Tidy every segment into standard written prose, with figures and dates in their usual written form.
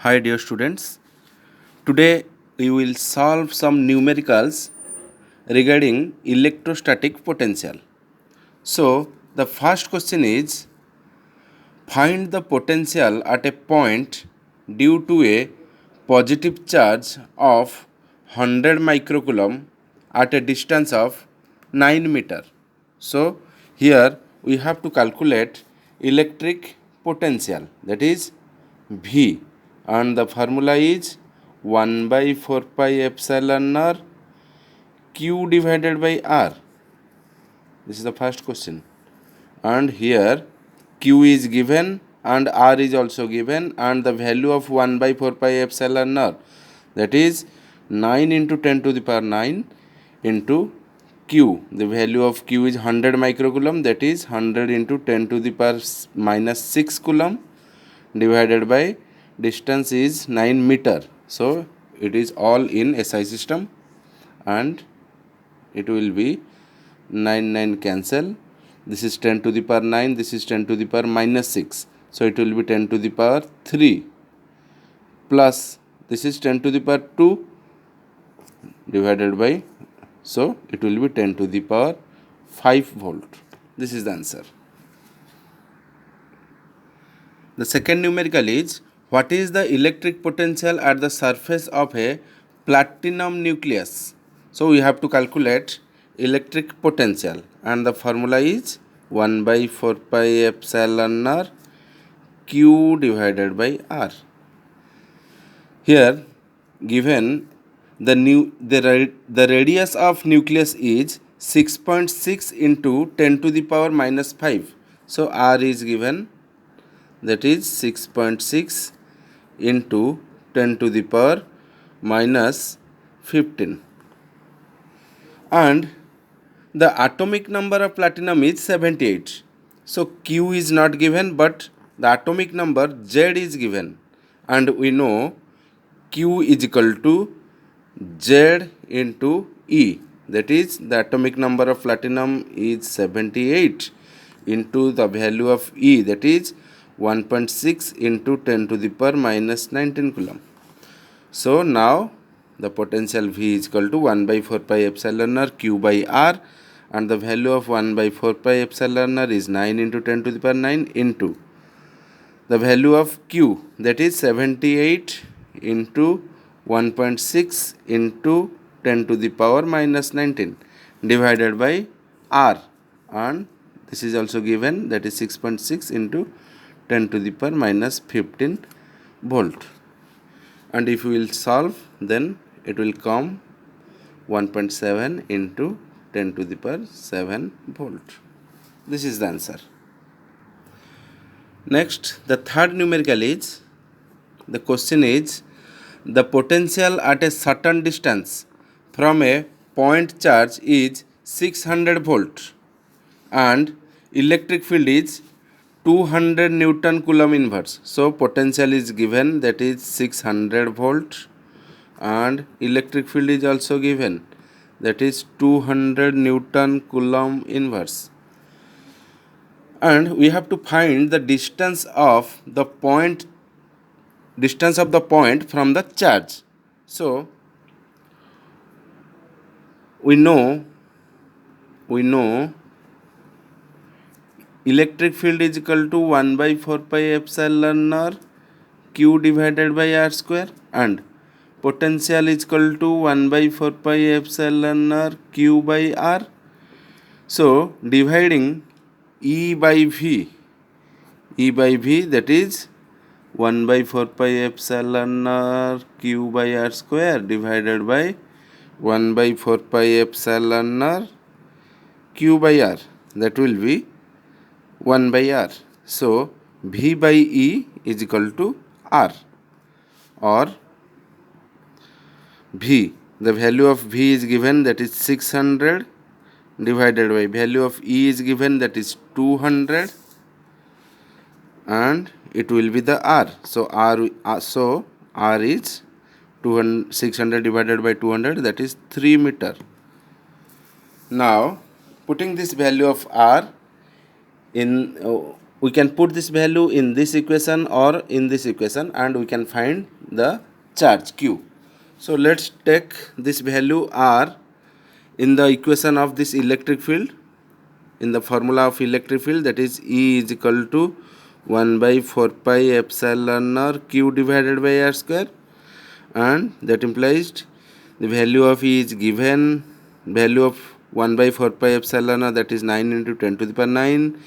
Hi dear students, today we will solve some numericals regarding electrostatic potential. So the first question is, find the potential at a point due to a positive charge of 100 microcoulomb at a distance of 9 meter. So here we have to calculate electric potential, that is V, and the formula is 1 by 4 pi epsilon r q divided by r. This is the first question, and here q is given and r is also given, and the value of 1 by 4 pi epsilon r, that is 9 into 10 to the power 9 into q. The value of q is 100 microcoulomb, that is 100 into 10 to the power minus 6 coulomb, divided by distance is 9 meter. So it is all in SI system, and it will be 9 cancel. This is 10 to the power 9, this is 10 to the power minus 6. So it will be 10 to the power 3 plus this is 10 to the power 2 divided by, so it will be 10 to the power 5 volt. This is the answer. The second numerical is, what is the electric potential at the surface of a platinum nucleus? So we have to calculate electric potential, and the formula is 1 by 4 pi epsilon r q divided by r. Here given the radius of nucleus is 6.6 into 10 to the power minus 5. So r is given, that is 6.6 into 10 to the power minus 15, and the atomic number of platinum is 78. So q is not given, but the atomic number z is given, and we know q is equal to z into E, that is the atomic number of platinum is 78 into the value of E, that is 1.6 into 10 to the power minus 19 coulomb. So now the potential V is equal to 1 by 4 pi epsilon r q by r, and the value of 1 by 4 pi epsilon r is 9 into 10 to the power 9 into the value of q, that is 78 into 1.6 into 10 to the power minus 19 divided by r, and this is also given, that is 6.6 into 10 to the power minus 15 volt. And if we will solve, then it will come 1.7 into 10 to the power 7 volt. This is the answer. Next, the third numerical is, the question is, the potential at a certain distance from a point charge is 600 volt and electric field is 200 Newton Coulomb inverse. So potential is given, that is 600 volt, and electric field is also given, that is 200 Newton Coulomb inverse. And we have to find the distance of the point from the charge. So we know electric field is equal to 1 by 4 pi epsilon r q divided by r square, and potential is equal to 1 by 4 pi epsilon r q by r. So dividing E by V, that is 1 by 4 pi epsilon r q by r square divided by 1 by 4 pi epsilon r q by r, that will be 1 by r. So V by E is equal to r, or V, the value of V is given, that is 600 divided by value of E is given, that is 200, and it will be the R. So R is 600 divided by 200, that is 3 meter. Now putting this value of R in we can put this value in this equation or in this equation, and we can find the charge Q. So let's take this value R in the equation of this electric field, in the formula of electric field, that is E is equal to 1 by 4 pi epsilon r Q divided by R square, and that implies the value of E is given, value of 1 by 4 pi epsilon r, that is 9 into 10 to the power 9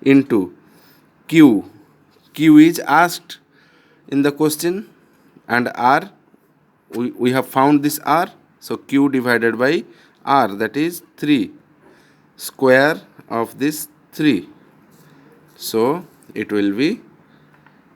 into Q. Q is asked in the question, and R, we have found this R, so Q divided by R, that is 3, square of this 3. So it will be,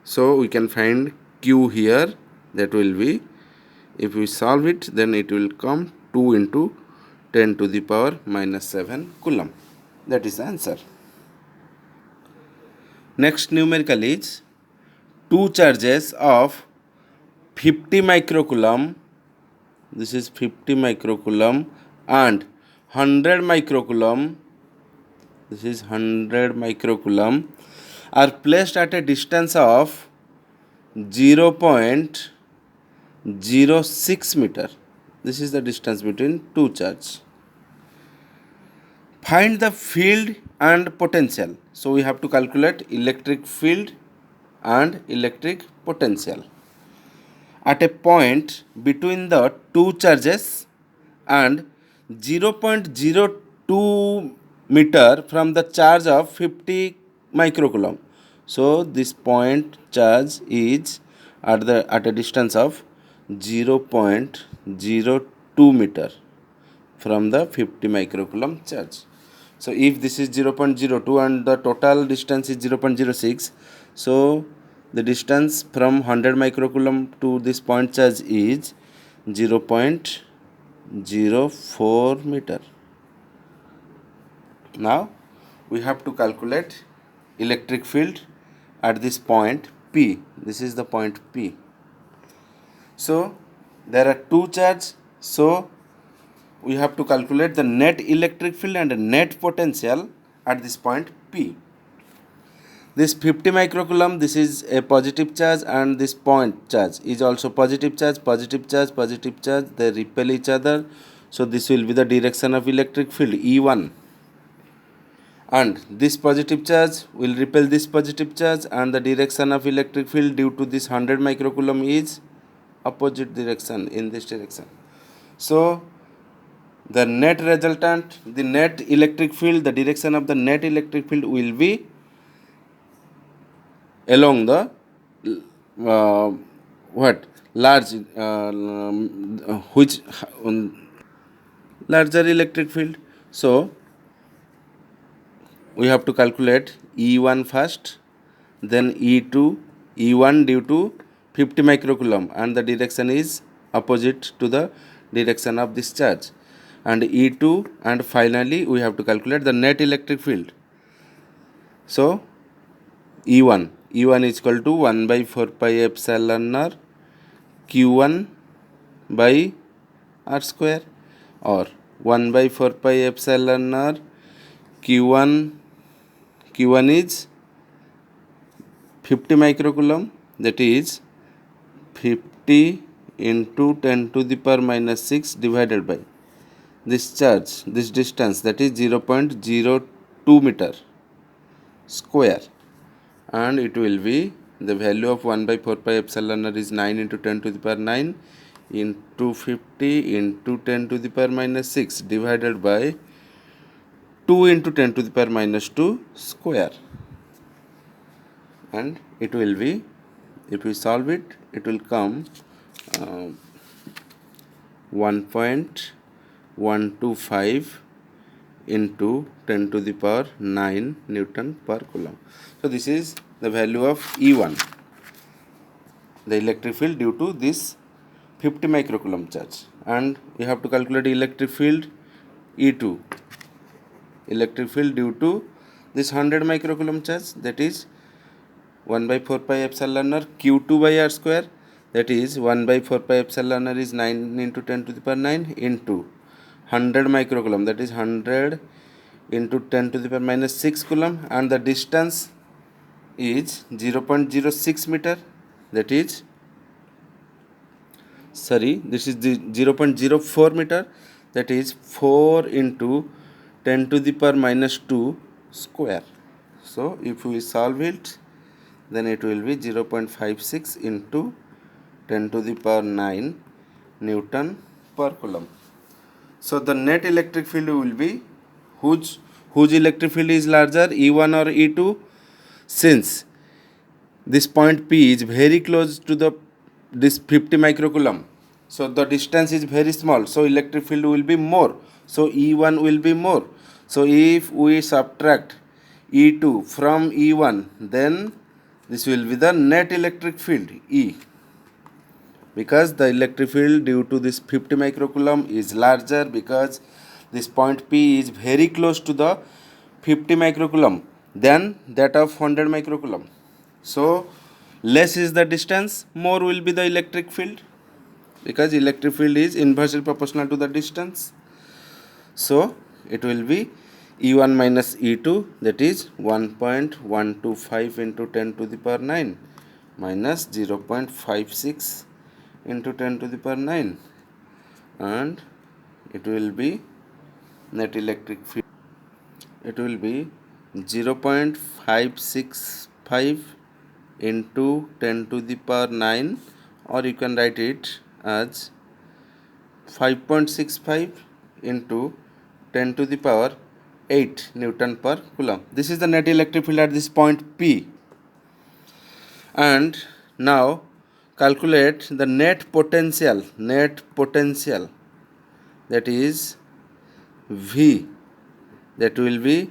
so we can find Q here, that will be, if we solve it, then it will come 2 into 10 to the power minus 7 coulomb. That is the answer. Next numerical is 2 charges of 50 microcoulomb, this is 50 microcoulomb, and 100 microcoulomb, this is 100 microcoulomb, are placed at a distance of 0.06 meter. This is the distance between two charges. Find the field and potential. So we have to calculate electric field and electric potential at a point between the two charges and 0.02 meter from the charge of 50 microcoulomb. So this point charge is at a distance of 0.02 meter from the 50 microcoulomb charge. So if this is 0.02 and the total distance is 0.06, so the distance from 100 microcoulomb to this point charge is 0.04 meter. Now we have to calculate electric field at this point P. This is the point P. So there are two charges, so we have to calculate the net electric field and the net potential at this point P. This 50 microcoulomb, this is a positive charge, and this point charge is also positive charge, positive charge, positive charge, they repel each other. So this will be the direction of electric field E1. And this positive charge will repel this positive charge, and the direction of electric field due to this 100 microcoulomb is opposite direction, in this direction. So the net resultant, the net electric field, the direction of the net electric field will be along the large larger electric field. So we have to calculate E1 first, then E2. E1 due to 50 microcoulomb, and the direction is opposite to the direction of this charge, and E2, and finally we have to calculate the net electric field. So E1 is equal to 1 by 4 pi epsilon r Q1 by R square, or 1 by 4 pi epsilon r Q1 is 50 microcoulomb, that is 50 into 10 to the power minus 6 divided by this charge, this distance, that is 0.02 meter square, and it will be the value of 1 by 4 pi epsilon r is 9 into 10 to the power 9 into 50 into 10 to the power minus 6 divided by 2 into 10 to the power minus 2 square, and it will be, if we solve it, it will come 1.125 into 10 to the power 9 Newton per coulomb. So this is the value of E1, the electric field due to this 50 microcoulomb charge, and we have to calculate electric field E2, electric field due to this 100 microcoulomb charge, that is 1 by 4 pi epsilon r Q2 by R square, that is 1 by 4 pi epsilon r is 9 into 10 to the power 9 into 100 microcoulomb, that is 100 into 10 to the power minus 6 coulomb, and the distance is 0.06 meter, that is this is the 0.04 meter, that is 4 into 10 to the power minus 2 square. So if we solve it, then it will be 0.56 into 10 to the power 9 Newton per Coulomb. So the net electric field will be, whose electric field is larger, E1 or E2? Since this point P is very close to this 50 microcoulomb, so the distance is very small, so electric field will be more, so E1 will be more. So if we subtract E2 from E1, then this will be the net electric field, E, because the electric field due to this 50 microcoulomb is larger, because this point P is very close to the 50 microcoulomb than that of 100 microcoulomb. So less is the distance, more will be the electric field, because electric field is inversely proportional to the distance. So it will be E1 minus E2, that is 1.125 into 10 to the power 9 minus 0.56 into 10 to the power 9, and it will be net electric field, it will be 0.565 into 10 to the power 9, or you can write it as 5.65 into 10 to the power 8 Newton per Coulomb. This is the net electric field at this point P. And now calculate the net potential, that is V, that will be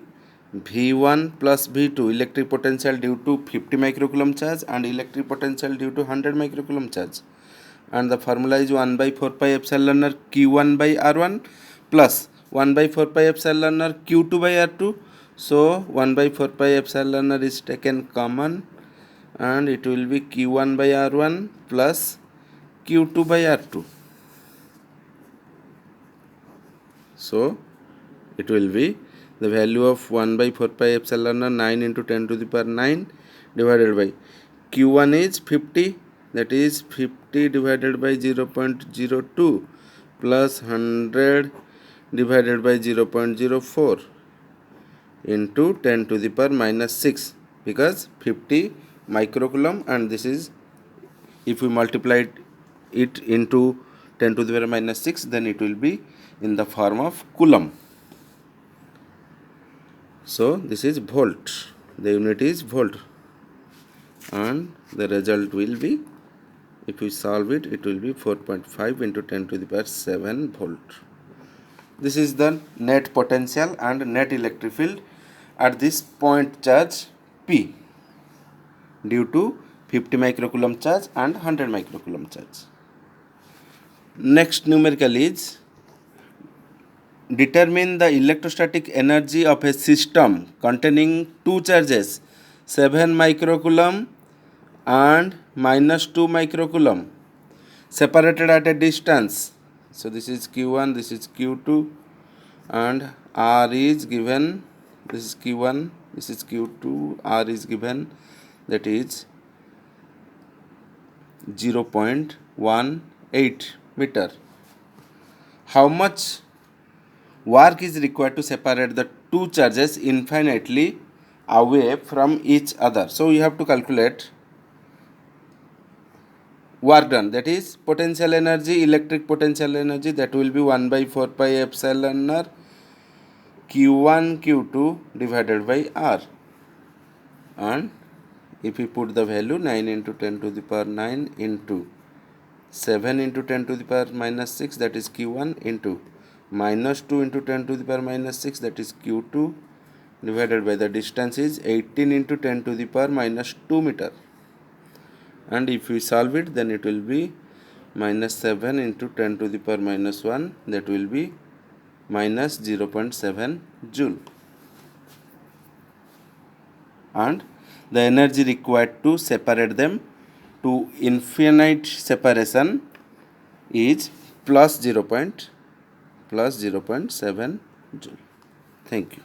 V1 plus V2, electric potential due to 50 microcoulomb charge and electric potential due to 100 microcoulomb charge. And the formula is 1 by 4 pi epsilon r Q1 by R1 plus 1 by 4 pi epsilon r Q2 by R2. So 1 by 4 pi epsilon r is taken common, and it will be Q1 by R1 plus Q2 by R2. So it will be the value of 1 by 4 pi epsilon r 9 into 10 to the power 9 divided by Q1 is 50, that is 50 divided by 0.02 plus 100 divided by 0.04 into 10 to the power minus 6, because 50 microcoulomb, and this is, if we multiply it into 10 to the power minus 6, then it will be in the form of coulomb. So this is volt, the unit is volt, and the result will be, if we solve it, it will be 4.5 into 10 to the power 7 volt. This is the net potential and net electric field at this point charge P due to 50 microcoulomb charge and 100 microcoulomb charge. Next numerical is, determine the electrostatic energy of a system containing two charges 7 microcoulomb and minus 2 microcoulomb separated at a distance. So this is Q1, this is Q2, and R is given, this is Q1, this is Q2, R is given, that is 0.18 meter. How much work is required to separate the two charges infinitely away from each other? So you have to calculate work done, that is potential energy, electric potential energy, that will be 1 by 4 pi epsilon r Q1 Q2 divided by R. And if we put the value 9 into 10 to the power 9 into 7 into 10 to the power minus 6, that is Q1, into minus 2 into 10 to the power minus 6, that is Q2, divided by the distance is 18 into 10 to the power minus 2 meter. And if we solve it, then it will be minus 7 into 10 to the power minus 1, that will be minus 0.7 joule. And the energy required to separate them to infinite separation is plus 0.7 joule. Thank you.